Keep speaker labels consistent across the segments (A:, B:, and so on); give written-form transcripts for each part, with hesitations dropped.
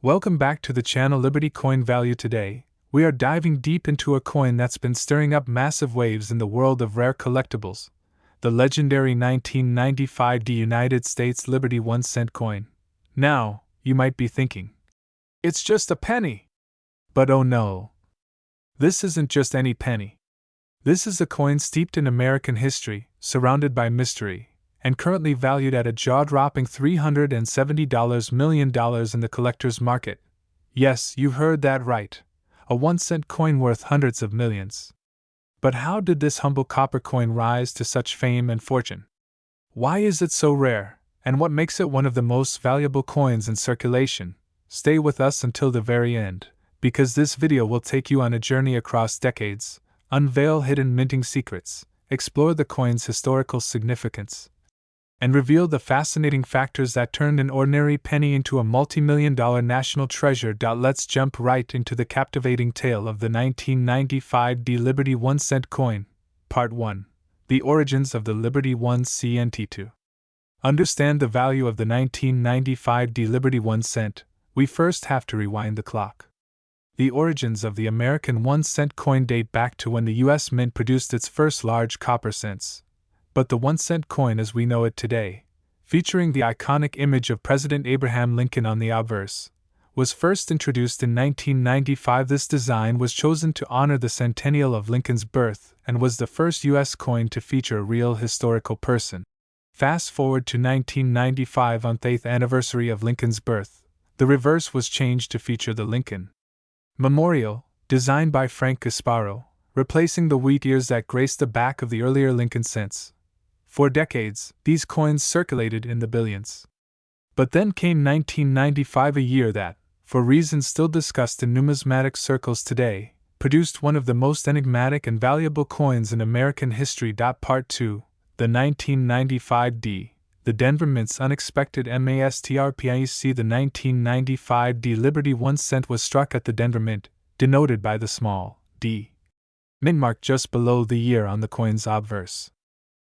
A: Welcome back to the channel Liberty Coin Value. Today, we are diving deep into a coin that's been stirring up massive waves in the world of rare collectibles, the legendary 1995 United States Liberty 1-cent coin. Now, you might be thinking, it's just a penny! But oh no! This isn't just any penny. This is a coin steeped in American history, surrounded by mystery, and currently valued at a jaw-dropping $370 million in the collector's market. Yes, you heard that right. A 1-cent coin worth hundreds of millions. But how did this humble copper coin rise to such fame and fortune? Why is it so rare, and what makes it one of the most valuable coins in circulation? Stay with us until the very end, because this video will take you on a journey across decades, unveil hidden minting secrets, explore the coin's historical significance, and reveal the fascinating factors that turned an ordinary penny into a multi-million-dollar national treasure. Let's jump right into the captivating tale of the 1995 Liberty 1-cent coin. Part 1. The origins of the Liberty 1-cent. To understand the value of the 1995 Liberty 1-cent, we first have to rewind the clock. The origins of the American 1-cent coin date back to when the U.S. Mint produced its first large copper cents. But the 1-cent coin as we know it today, featuring the iconic image of President Abraham Lincoln on the obverse, was first introduced in 1995. This design was chosen to honor the centennial of Lincoln's birth and was the first U.S. coin to feature a real historical person. Fast forward to 1995, on the 8th anniversary of Lincoln's birth, the reverse was changed to feature the Lincoln Memorial, designed by Frank Gasparo, replacing the wheat ears that graced the back of the earlier Lincoln cents. For decades, these coins circulated in the billions. But then came 1995, a year that, for reasons still discussed in numismatic circles today, produced one of the most enigmatic and valuable coins in American history. Part 2. The 1995 The Denver Mint's unexpected masterpiece. The 1995 Liberty 1-cent was struck at the Denver Mint, denoted by the small d mint mark just below the year on the coin's obverse.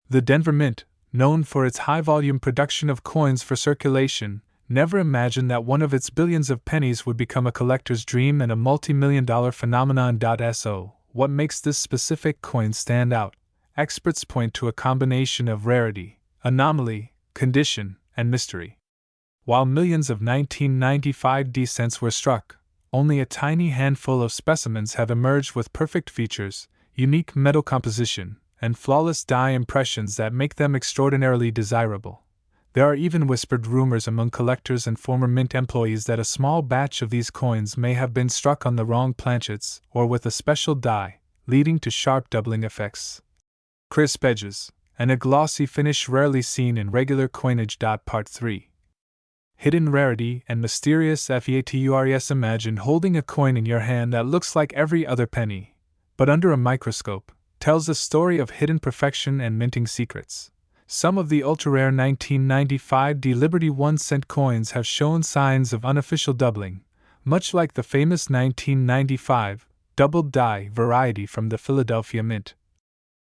A: The Denver Mint, known for its high-volume production of coins for circulation, never imagined that one of its billions of pennies would become a collector's dream and a multi-million-dollar phenomenon. So, what makes this specific coin stand out? Experts point to a combination of rarity, anomaly, condition, and mystery. While millions of 1995 cents were struck, only a tiny handful of specimens have emerged with perfect features, unique metal composition, and flawless die impressions that make them extraordinarily desirable. There are even whispered rumors among collectors and former Mint employees that a small batch of these coins may have been struck on the wrong planchets or with a special die, leading to sharp doubling effects, crisp edges, and a glossy finish rarely seen in regular coinage. Part 3. Hidden rarity and mysterious factors. Imagine holding a coin in your hand that looks like every other penny, but under a microscope, tells a story of hidden perfection and minting secrets. Some of the ultra-rare 1995 Liberty 1-cent coins have shown signs of unofficial doubling, much like the famous 1995 doubled die variety from the Philadelphia Mint.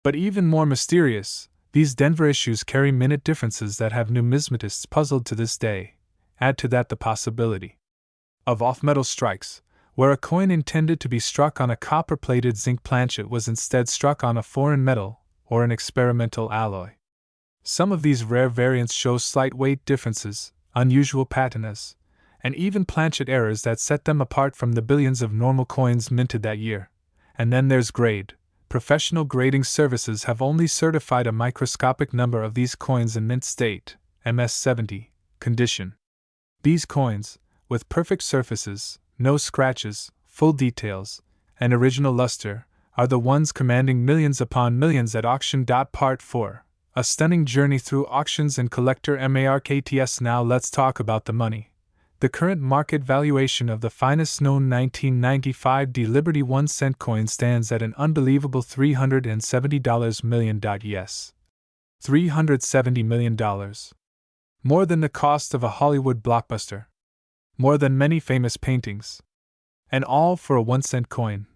A: But even more mysterious, these Denver issues carry minute differences that have numismatists puzzled to this day. Add to that the possibility of off-metal strikes, where a coin intended to be struck on a copper-plated zinc planchet was instead struck on a foreign metal or an experimental alloy. Some of these rare variants show slight weight differences, unusual patinas, and even planchet errors that set them apart from the billions of normal coins minted that year. And then there's grade. Professional grading services have only certified a microscopic number of these coins in mint state, MS70, condition. These coins, with perfect surfaces, no scratches, full details, and original luster, are the ones commanding millions upon millions at auction. Part 4. A stunning journey through auctions and collector markets. Now let's talk about the money. The current market valuation of the finest known 1995 Liberty 1-cent coin stands at an unbelievable $370 million. Yes. $370 million. More than the cost of a Hollywood blockbuster. More than many famous paintings. And all for a 1-cent coin.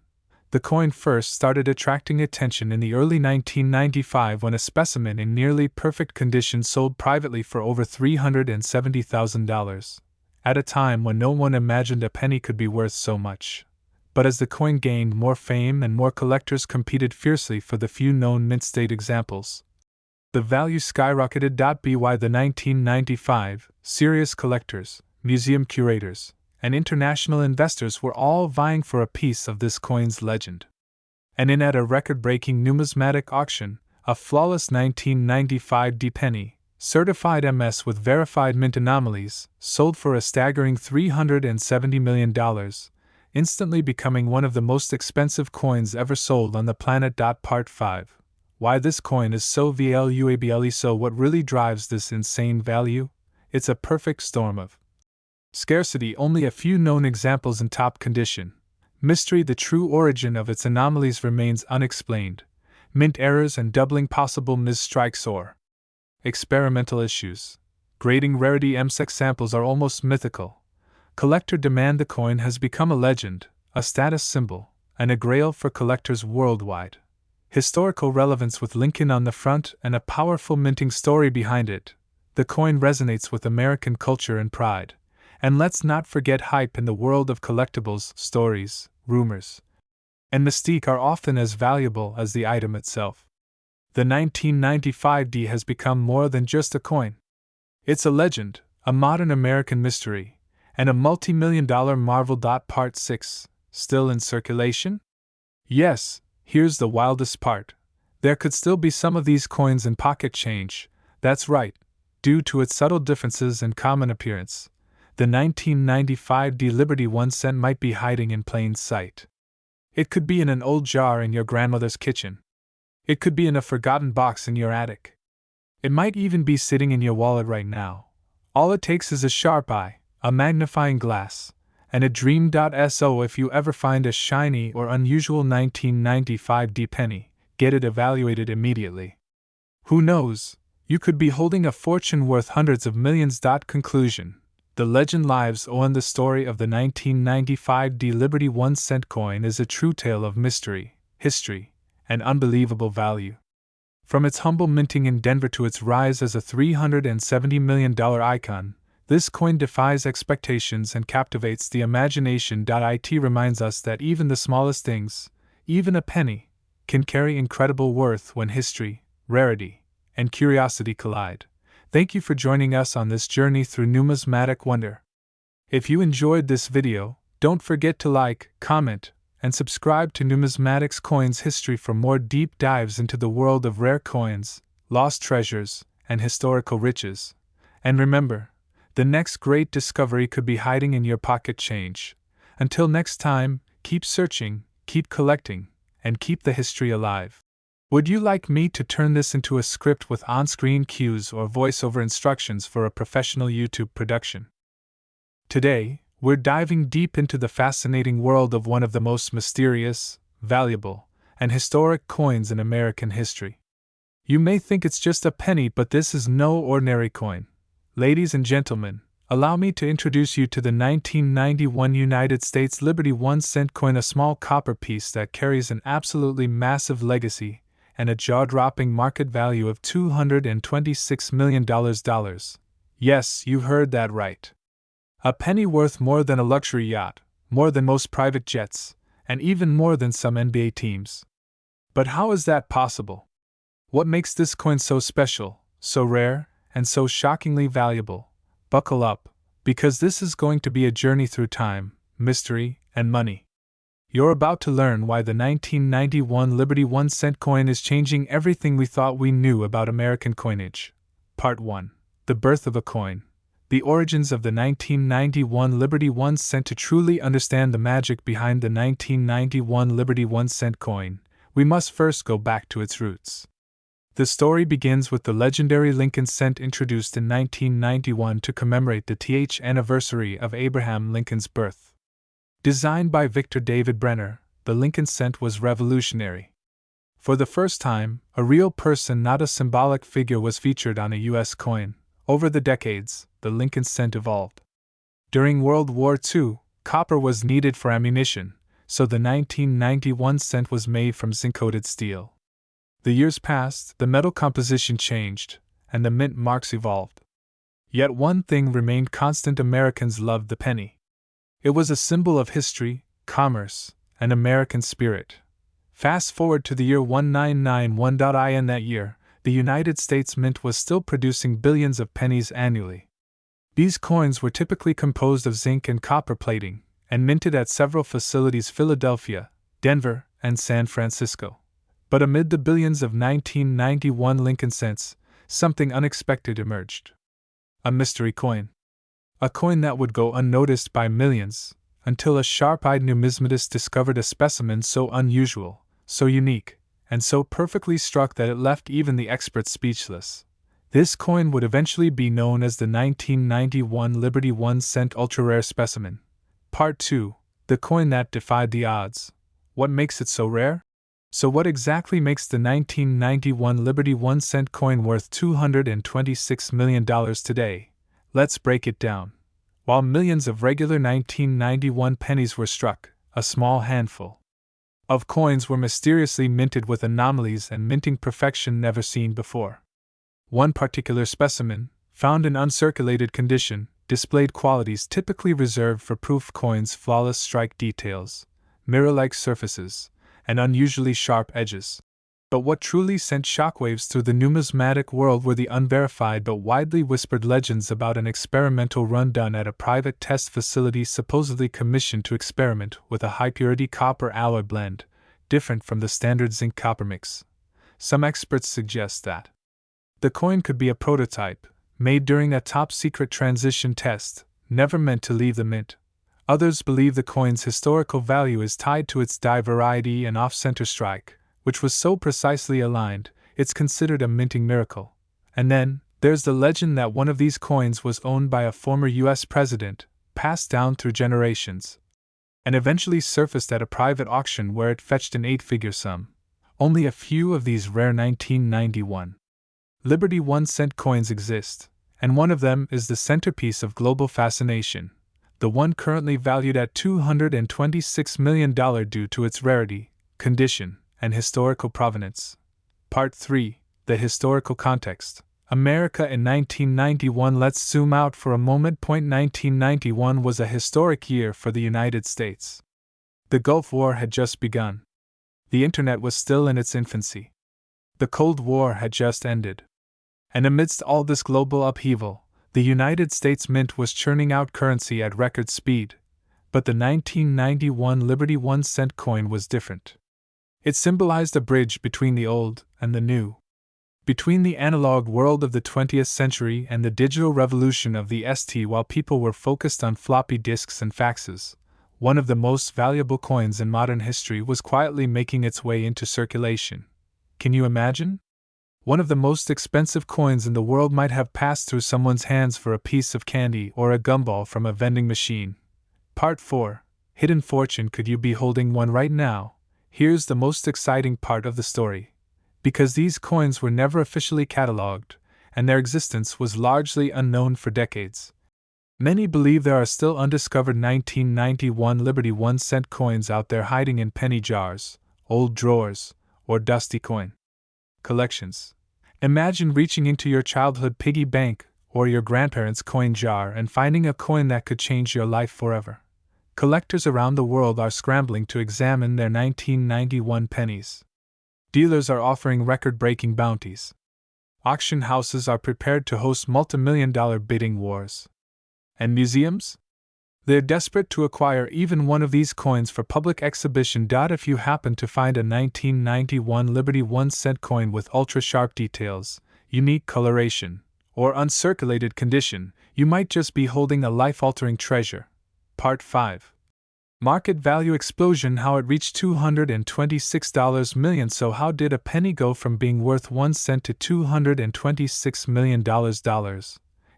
A: The coin first started attracting attention in the early 1995 when a specimen in nearly perfect condition sold privately for over $370,000. at a time when no one imagined a penny could be worth so much. But as the coin gained more fame and more collectors competed fiercely for the few known mint-state examples, the value skyrocketed. By the 1995, serious collectors, museum curators, and international investors were all vying for a piece of this coin's legend. And at a record-breaking numismatic auction, a flawless 1995 penny, certified MS with verified mint anomalies, sold for a staggering $370 million, instantly becoming one of the most expensive coins ever sold on the planet. Part 5. Why this coin is so valuable. So what really drives this insane value? It's a perfect storm of scarcity, only a few known examples in top condition. Mystery, the true origin of its anomalies remains unexplained. Mint errors and doubling possible misstrikes or experimental issues. Grading rarity. MSEC samples are almost mythical. Collector demand. The coin has become a legend, a status symbol, and a grail for collectors worldwide. Historical relevance with Lincoln on the front and a powerful minting story behind it. The coin resonates with American culture and pride. And let's not forget hype. In the world of collectibles, stories, rumors, and mystique are often as valuable as the item itself. The 1995 has become more than just a coin. It's a legend, a modern American mystery, and a multi-million-dollar marvel. Part 6. Still in circulation? Yes, here's the wildest part. There could still be some of these coins in pocket change. That's right, due to its subtle differences and common appearance. The 1995 Liberty 1 cent might be hiding in plain sight. It could be in an old jar in your grandmother's kitchen. It could be in a forgotten box in your attic. It might even be sitting in your wallet right now. All it takes is a sharp eye, a magnifying glass, and a dream. So if you ever find a shiny or unusual 1995 penny, get it evaluated immediately. Who knows, you could be holding a fortune worth hundreds of millions. Conclusion. The legend lives on. The story of the 1995 Liberty 1 cent coin is a true tale of mystery, history, and unbelievable value. From its humble minting in Denver to its rise as a $370 million icon, this coin defies expectations and captivates the imagination. It reminds us that even the smallest things, even a penny, can carry incredible worth when history, rarity, and curiosity collide. Thank you for joining us on this journey through numismatic wonder. If you enjoyed this video, don't forget to like, comment, and subscribe to Numismatics Coins History for more deep dives into the world of rare coins, lost treasures, and historical riches. And remember, the next great discovery could be hiding in your pocket change. Until next time, keep searching, keep collecting, and keep the history alive. Would you like me to turn this into a script with on-screen cues or voiceover instructions for a professional YouTube production? Today, we're diving deep into the fascinating world of one of the most mysterious, valuable, and historic coins in American history. You may think it's just a penny, but this is no ordinary coin. Ladies and gentlemen, allow me to introduce you to the 1991 United States Liberty 1 cent coin, a small copper piece that carries an absolutely massive legacy and a jaw-dropping market value of $226 million. Yes, you heard that right. A penny worth more than a luxury yacht, more than most private jets, and even more than some NBA teams. But how is that possible? What makes this coin so special, so rare, and so shockingly valuable? Buckle up, because this is going to be a journey through time, mystery, and money. You're about to learn why the 1991 Liberty 1 cent coin is changing everything we thought we knew about American coinage. Part 1. The birth of a coin. The origins of the 1991 Liberty 1 cent. To truly understand the magic behind the 1991 Liberty 1 cent coin, we must first go back to its roots. The story begins with the legendary Lincoln cent, introduced in 1991 to commemorate the 10th anniversary of Abraham Lincoln's birth. Designed by Victor David Brenner, the Lincoln cent was revolutionary. For the first time, a real person, not a symbolic figure, was featured on a U.S. coin. Over the decades, the Lincoln cent evolved. During World War II, copper was needed for ammunition, so the 1991 cent was made from zinc-coated steel. The years passed, the metal composition changed, and the mint marks evolved. Yet one thing remained constant: Americans loved the penny. It was a symbol of history, commerce, and American spirit. Fast forward to the year 1991. In that year, the United States Mint was still producing billions of pennies annually. These coins were typically composed of zinc and copper plating, and minted at several facilities: Philadelphia, Denver, and San Francisco. But amid the billions of 1991 Lincoln cents, something unexpected emerged. A mystery coin. A coin that would go unnoticed by millions, until a sharp-eyed numismatist discovered a specimen so unusual, so unique, and so perfectly struck that it left even the experts speechless. This coin would eventually be known as the 1991 Liberty 1 cent ultra-rare specimen. Part 2. The coin that defied the odds. What makes it so rare? So what exactly makes the 1991 Liberty 1 cent coin worth $226 million today? Let's break it down. While millions of regular 1991 pennies were struck, a small handful of coins were mysteriously minted with anomalies and minting perfection never seen before. One particular specimen, found in uncirculated condition, displayed qualities typically reserved for proof coins: flawless strike details, mirror-like surfaces, and unusually sharp edges. But what truly sent shockwaves through the numismatic world were the unverified but widely whispered legends about an experimental run done at a private test facility supposedly commissioned to experiment with a high-purity copper alloy blend, different from the standard zinc-copper mix. Some experts suggest that the coin could be a prototype, made during a top-secret transition test, never meant to leave the mint. Others believe the coin's historical value is tied to its die variety and off-center strike, which was so precisely aligned, it's considered a minting miracle. And then, there's the legend that one of these coins was owned by a former U.S. president, passed down through generations, and eventually surfaced at a private auction where it fetched an 8-figure sum. Only a few of these rare 1991 Liberty 1 cent coins exist, and one of them is the centerpiece of global fascination, the one currently valued at $226 million due to its rarity, condition, and historical provenance. Part 3. The historical context. America in 1991. Let's zoom out for a moment. 1991 was a historic year for the United States. The Gulf War had just begun. The Internet was still in its infancy. The Cold War had just ended. And amidst all this global upheaval, the United States Mint was churning out currency at record speed. But the 1991 Liberty 1 cent coin was different. It symbolized a bridge between the old and the new, between the analog world of the 20th century and the digital revolution of the ST. While people were focused on floppy disks and faxes, one of the most valuable coins in modern history was quietly making its way into circulation. Can you imagine? One of the most expensive coins in the world might have passed through someone's hands for a piece of candy or a gumball from a vending machine. Part 4. Hidden fortune. Could you be holding one right now? Here's the most exciting part of the story. Because these coins were never officially catalogued, and their existence was largely unknown for decades, many believe there are still undiscovered 1991 Liberty 1 cent coins out there hiding in penny jars, old drawers, or dusty coin collections. Imagine reaching into your childhood piggy bank or your grandparents' coin jar and finding a coin that could change your life forever. Collectors around the world are scrambling to examine their 1991 pennies. Dealers are offering record-breaking bounties. Auction houses are prepared to host multi-million-dollar bidding wars. And museums? They're desperate to acquire even one of these coins for public exhibition. If you happen to find a 1991 Liberty 1 cent coin with ultra-sharp details, unique coloration, or uncirculated condition, you might just be holding a life-altering treasure. Part 5. Market value explosion. How it reached $226 million. So how did a penny go from being worth 1 cent to $226 million?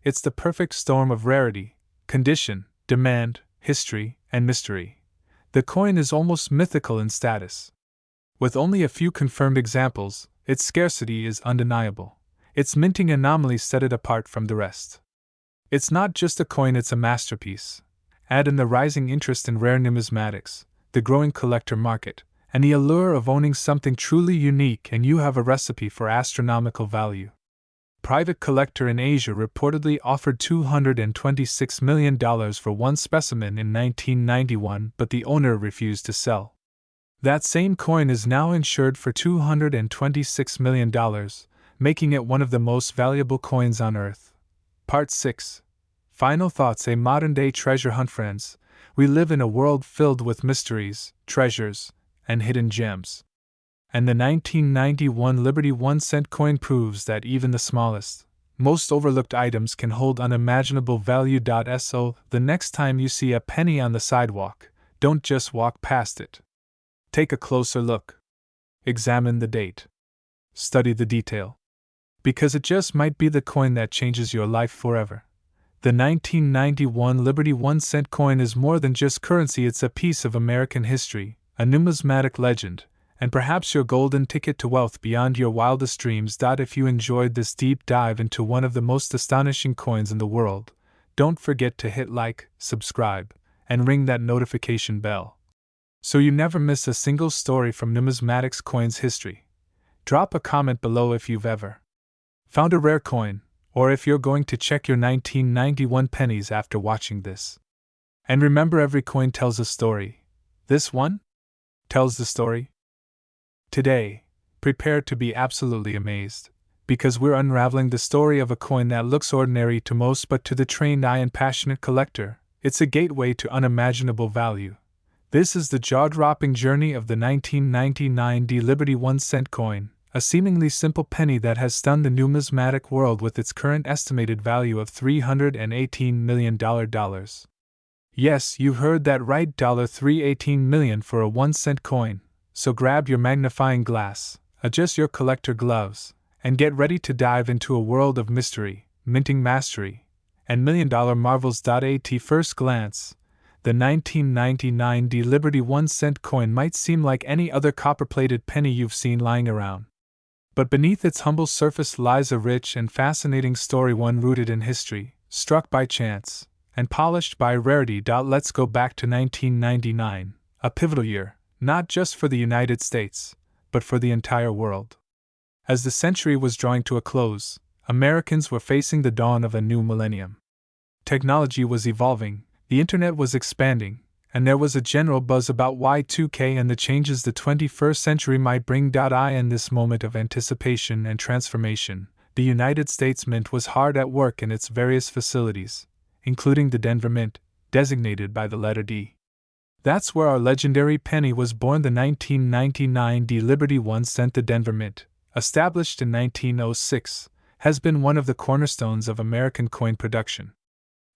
A: It's the perfect storm of rarity, condition, demand, history, and mystery. The coin is almost mythical in status. With only a few confirmed examples, its scarcity is undeniable. Its minting anomalies set it apart from the rest. It's not just a coin, it's a masterpiece. Add in the rising interest in rare numismatics, the growing collector market, and the allure of owning something truly unique, and you have a recipe for astronomical value. Private collector in Asia reportedly offered $226 million for one specimen in 1991, but the owner refused to sell. That same coin is now insured for $226 million, making it one of the most valuable coins on Earth. Part 6. Final thoughts. A modern-day treasure hunt. Friends, we live in a world filled with mysteries, treasures, and hidden gems. And the 1991 Liberty 1-cent coin proves that even the smallest, most overlooked items can hold unimaginable value. So, the next time you see a penny on the sidewalk, don't just walk past it. Take a closer look. Examine the date. Study the detail. Because it just might be the coin that changes your life forever. The 1991 Liberty 1-cent coin is more than just currency, it's a piece of American history, a numismatic legend, and perhaps your golden ticket to wealth beyond your wildest dreams. If you enjoyed this deep dive into one of the most astonishing coins in the world, don't forget to hit like, subscribe, and ring that notification bell, so you never miss a single story from numismatics coins history. Drop a comment below if you've ever found a rare coin, or if you're going to check your 1991 pennies after watching this. And remember, every coin tells a story. This one tells the story. Today, prepare to be absolutely amazed, because we're unraveling the story of a coin that looks ordinary to most, but to the trained eye and passionate collector, it's a gateway to unimaginable value. This is the jaw-dropping journey of the 1999 Liberty 1-cent coin, a seemingly simple penny that has stunned the numismatic world with its current estimated value of $318 million. Yes, you heard that right, $318 million for a 1-cent coin. So grab your magnifying glass, adjust your collector gloves, and get ready to dive into a world of mystery, minting mastery, and million-dollar marvels. At first glance, the 1999 Liberty 1-cent coin might seem like any other copper-plated penny you've seen lying around. But beneath its humble surface lies a rich and fascinating story, one rooted in history, struck by chance, and polished by rarity. Let's go back to 1999, a pivotal year, not just for the United States, but for the entire world. As the century was drawing to a close, Americans were facing the dawn of a new millennium. Technology was evolving, the internet was expanding, and there was a general buzz about Y2K and the changes the 21st century might bring. In this moment of anticipation and transformation, the United States Mint was hard at work in its various facilities, including the Denver Mint, designated by the letter D. That's where our legendary penny was born. The 1999 Liberty 1-cent. The Denver Mint, established in 1906, has been one of the cornerstones of American coin production.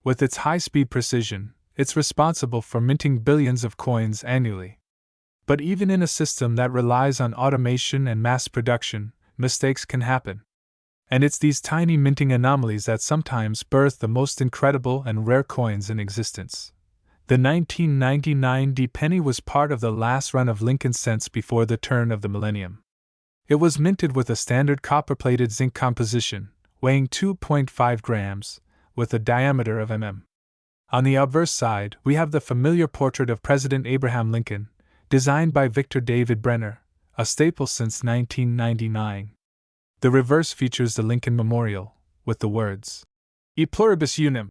A: With its high-speed precision, it's responsible for minting billions of coins annually. But even in a system that relies on automation and mass production, mistakes can happen. And it's these tiny minting anomalies that sometimes birth the most incredible and rare coins in existence. The 1999 penny was part of the last run of Lincoln cents before the turn of the millennium. It was minted with a standard copper-plated zinc composition, weighing 2.5 grams, with a diameter of mm. On the obverse side, we have the familiar portrait of President Abraham Lincoln, designed by Victor David Brenner, a staple since 1999. The reverse features the Lincoln Memorial, with the words, E pluribus unum,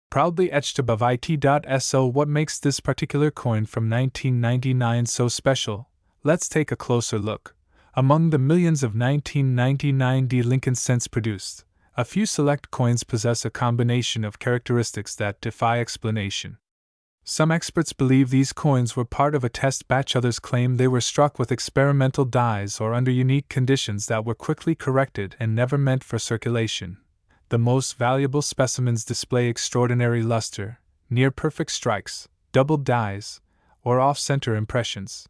A: proudly etched above it. So what makes this particular coin from 1999 so special? Let's take a closer look. Among the millions of 1999 Lincoln cents produced, a few select coins possess a combination of characteristics that defy explanation. Some experts believe these coins were part of a test batch, others claim they were struck with experimental dies or under unique conditions that were quickly corrected and never meant for circulation. The most valuable specimens display extraordinary luster, near-perfect strikes, doubled dies, or off-center impressions.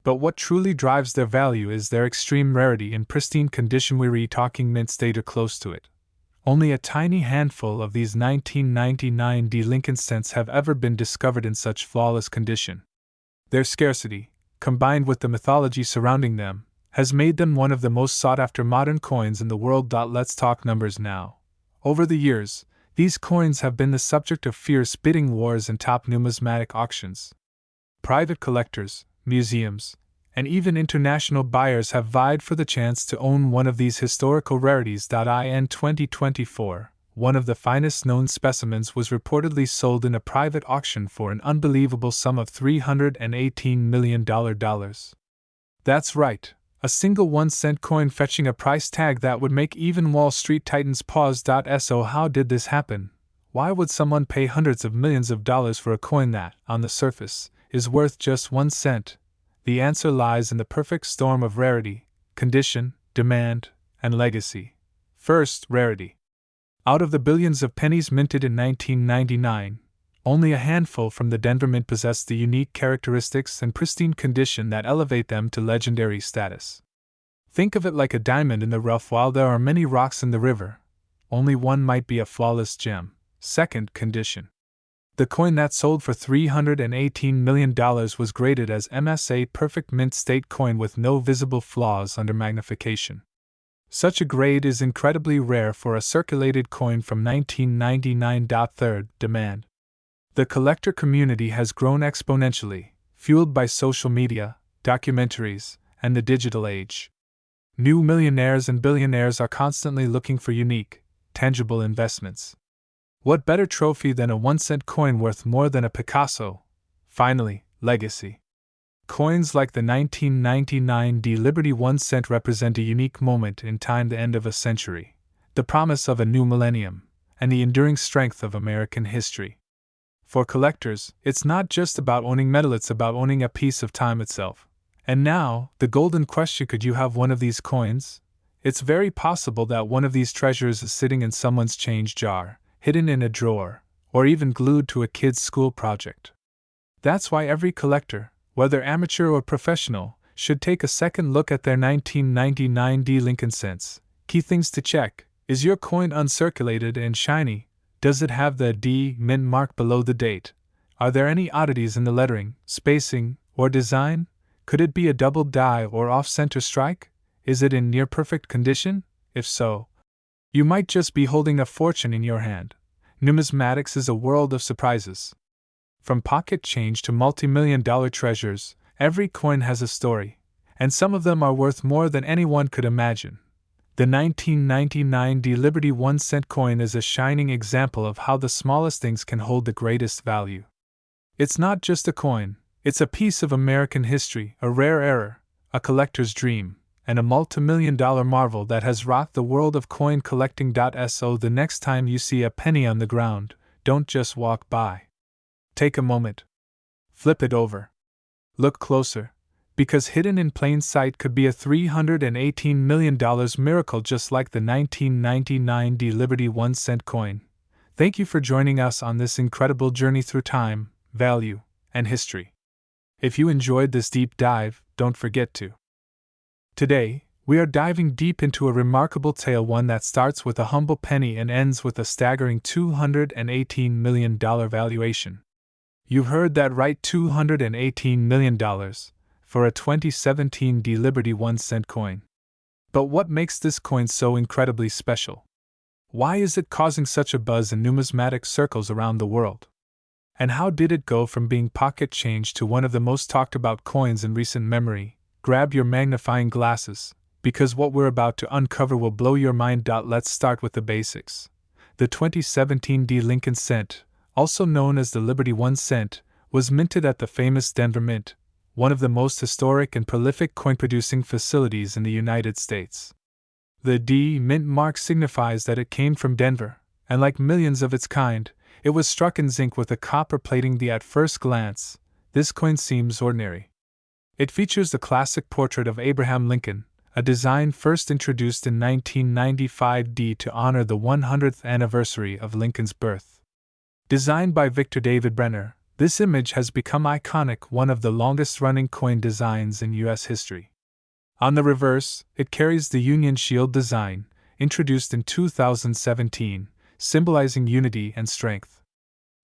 A: But what truly drives their value is their extreme rarity in pristine condition. We're talking mints data close to it. Only a tiny handful of these 1999 Lincoln cents have ever been discovered in such flawless condition. Their scarcity, combined with the mythology surrounding them, has made them one of the most sought-after modern coins in the world. Let's talk numbers now. Over the years, these coins have been the subject of fierce bidding wars and top numismatic auctions. Private collectors, museums, and even international buyers have vied for the chance to own one of these historical rarities. In 2024, one of the finest known specimens was reportedly sold in a private auction for an unbelievable sum of $318 million. That's right, a single 1-cent coin fetching a price tag that would make even Wall Street titans pause. So how did this happen? Why would someone pay hundreds of millions of dollars for a coin that, on the surface, is worth just 1 cent? The answer lies in the perfect storm of rarity, condition, demand, and legacy. First, rarity. Out of the billions of pennies minted in 1999, only a handful from the Denver Mint possessed the unique characteristics and pristine condition that elevate them to legendary status. Think of it like a diamond in the rough. While there are many rocks in the river, only one might be a flawless gem. Second, condition. The coin that sold for $318 million was graded as MSA Perfect Mint State coin with no visible flaws under magnification. Such a grade is incredibly rare for a circulated coin from 1999. Third, demand. The collector community has grown exponentially, fueled by social media, documentaries, and the digital age. New millionaires and billionaires are constantly looking for unique, tangible investments. What better trophy than a 1-cent coin worth more than a Picasso? Finally, legacy. Coins like the 1999 Liberty 1 cent represent a unique moment in time, the end of a century, the promise of a new millennium, and the enduring strength of American history. For collectors, it's not just about owning metal, it's about owning a piece of time itself. And now, the golden question: could you have one of these coins? It's very possible that one of these treasures is sitting in someone's change jar, hidden in a drawer, or even glued to a kid's school project. That's why every collector, whether amateur or professional, should take a second look at their 1999 Lincoln cents. Key things to check: is your coin uncirculated and shiny? Does it have the D mint mark below the date? Are there any oddities in the lettering, spacing, or design? Could it be a double die or off-center strike? Is it in near-perfect condition? If so, you might just be holding a fortune in your hand. Numismatics is a world of surprises. From pocket change to multi-million-dollar treasures, every coin has a story, and some of them are worth more than anyone could imagine. The 1999 Liberty 1 cent coin is a shining example of how the smallest things can hold the greatest value. It's not just a coin, it's a piece of American history, a rare error, a collector's dream, and a multi-million-dollar marvel that has rocked the world of coin collecting. So the next time you see a penny on the ground, don't just walk by. Take a moment. Flip it over. Look closer, because hidden in plain sight could be a $318 million miracle, just like the 1999 Liberty 1 cent coin. Thank you for joining us on this incredible journey through time, value, and history. If you enjoyed this deep dive, don't forget to. Today, we are diving deep into a remarkable tale, one that starts with a humble penny and ends with a staggering $218 million valuation. You heard that right, $218 million for a 2017 Liberty 1 cent coin. But what makes this coin so incredibly special? Why is it causing such a buzz in numismatic circles around the world? And how did it go from being pocket change to one of the most talked about coins in recent memory? Grab your magnifying glasses, because what we're about to uncover will blow your mind. Let's start with the basics. The 2017 Lincoln cent, also known as the Liberty 1 cent, was minted at the famous Denver Mint, one of the most historic and prolific coin-producing facilities in the United States. The D mint mark signifies that it came from Denver, and like millions of its kind, it was struck in zinc with a copper plating. At first glance, this coin seems ordinary. It features the classic portrait of Abraham Lincoln, a design first introduced in 1995 to honor the 100th anniversary of Lincoln's birth. Designed by Victor David Brenner, this image has become iconic, one of the longest-running coin designs in U.S. history. On the reverse, it carries the Union Shield design, introduced in 2017, symbolizing unity and strength.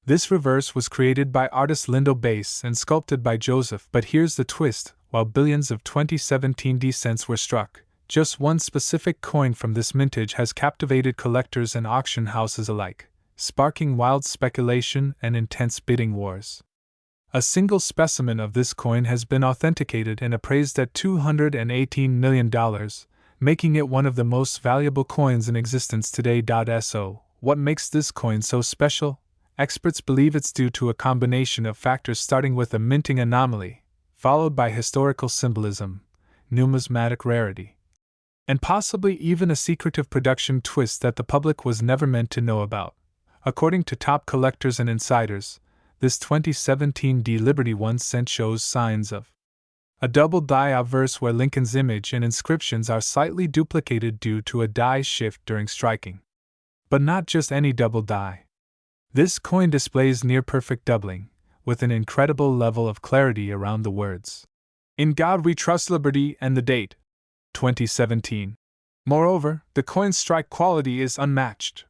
A: This reverse was created by artist Lindo Bass and sculpted by Joseph. But here's the twist: while billions of 2017 cents were struck, just one specific coin from this mintage has captivated collectors and auction houses alike, sparking wild speculation and intense bidding wars. A single specimen of this coin has been authenticated and appraised at $218 million, making it one of the most valuable coins in existence today. So, what makes this coin so special? Experts believe it's due to a combination of factors starting with a minting anomaly, followed by historical symbolism, numismatic rarity, and possibly even a secretive production twist that the public was never meant to know about. According to top collectors and insiders, this 2017 Liberty 1 cent shows signs of a double die obverse where Lincoln's image and inscriptions are slightly duplicated due to a die shift during striking. But not just any double die. This coin displays near-perfect doubling, with an incredible level of clarity around the words, "In God We Trust Liberty," and the date, 2017. Moreover, the coin's strike quality is unmatched.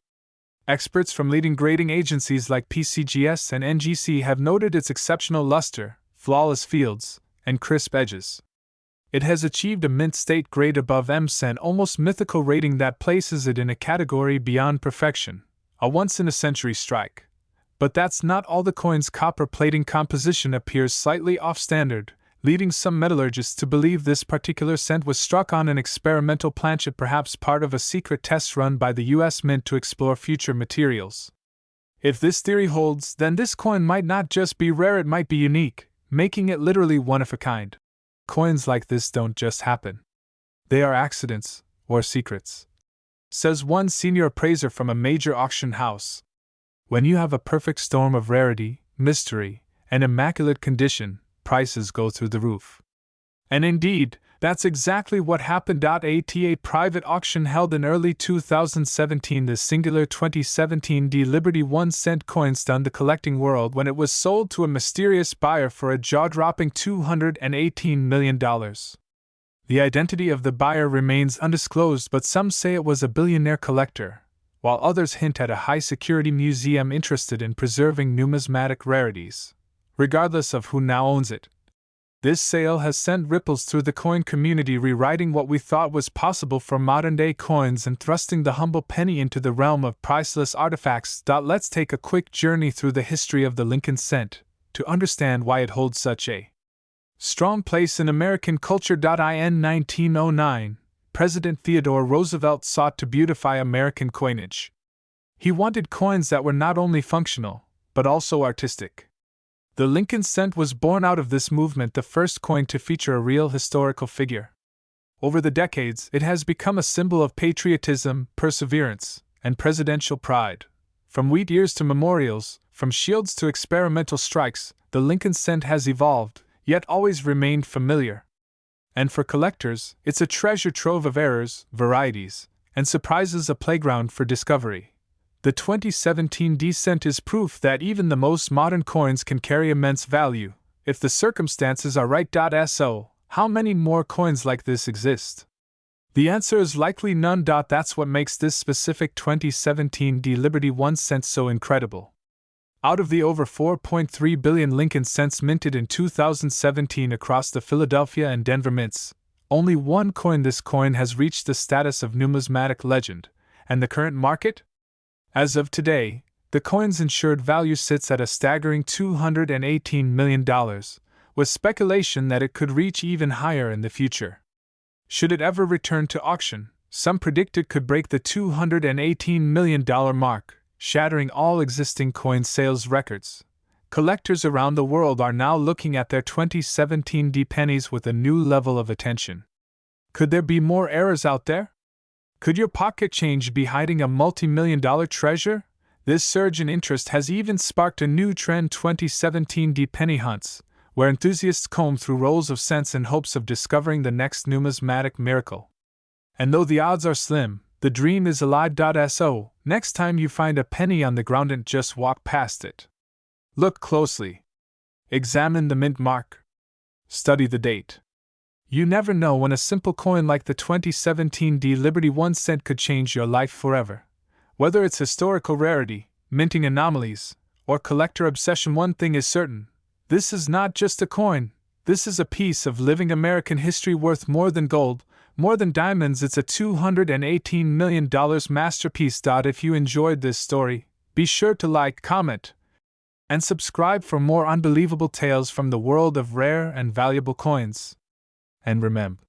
A: Experts from leading grading agencies like PCGS and NGC have noted its exceptional luster, flawless fields, and crisp edges. It has achieved a mint state grade above M-Cent, almost mythical rating that places it in a category beyond perfection, a once-in-a-century strike. But that's not all. The coin's copper plating composition appears slightly off-standard, leading some metallurgists to believe this particular cent was struck on an experimental planchet, perhaps part of a secret test run by the U.S. Mint to explore future materials. If this theory holds, then this coin might not just be rare, it might be unique, making it literally one of a kind. Coins like this don't just happen. They are accidents, or secrets, says one senior appraiser from a major auction house. When you have a perfect storm of rarity, mystery, and immaculate condition, prices go through the roof. And indeed, that's exactly what happened. At a private auction held in early 2017, the singular 2017 Liberty 1 cent coin stunned the collecting world when it was sold to a mysterious buyer for a jaw-dropping $218 million. The identity of the buyer remains undisclosed, but some say it was a billionaire collector, while others hint at a high-security museum interested in preserving numismatic rarities. Regardless of who now owns it, this sale has sent ripples through the coin community, rewriting what we thought was possible for modern-day coins and thrusting the humble penny into the realm of priceless artifacts. Let's take a quick journey through the history of the Lincoln cent to understand why it holds such a strong place in American culture. In 1909, President Theodore Roosevelt sought to beautify American coinage. He wanted coins that were not only functional, but also artistic. The Lincoln cent was born out of this movement, the first coin to feature a real historical figure. Over the decades, it has become a symbol of patriotism, perseverance, and presidential pride. From wheat ears to memorials, from shields to experimental strikes, the Lincoln cent has evolved, yet always remained familiar. And for collectors, it's a treasure trove of errors, varieties, and surprises, a playground for discovery. The 2017 cent is proof that even the most modern coins can carry immense value, if the circumstances are right. So, how many more coins like this exist? The answer is likely none. That's what makes this specific 2017 Liberty 1 cent so incredible. Out of the over 4.3 billion Lincoln cents minted in 2017 across the Philadelphia and Denver mints, only one coin. This coin has reached the status of numismatic legend. And the current market? As of today, the coin's insured value sits at a staggering $218 million, with speculation that it could reach even higher in the future. Should it ever return to auction, some predict it could break the $218 million mark, shattering all existing coin sales records. Collectors around the world are now looking at their 2017 pennies with a new level of attention. Could there be more errors out there? Could your pocket change be hiding a multi-million-dollar treasure? This surge in interest has even sparked a new trend: 2017 penny hunts, where enthusiasts comb through rolls of cents in hopes of discovering the next numismatic miracle. And though the odds are slim, the dream is alive. So, next time you find a penny on the ground, don't just walk past it. Look closely. Examine the mint mark. Study the date. You never know when a simple coin like the 2017 Liberty 1 cent could change your life forever. Whether it's historical rarity, minting anomalies, or collector obsession, one thing is certain: this is not just a coin, this is a piece of living American history worth more than gold, more than diamonds. It's a $218 million masterpiece. If you enjoyed this story, be sure to like, comment, and subscribe for more unbelievable tales from the world of rare and valuable coins. And remember,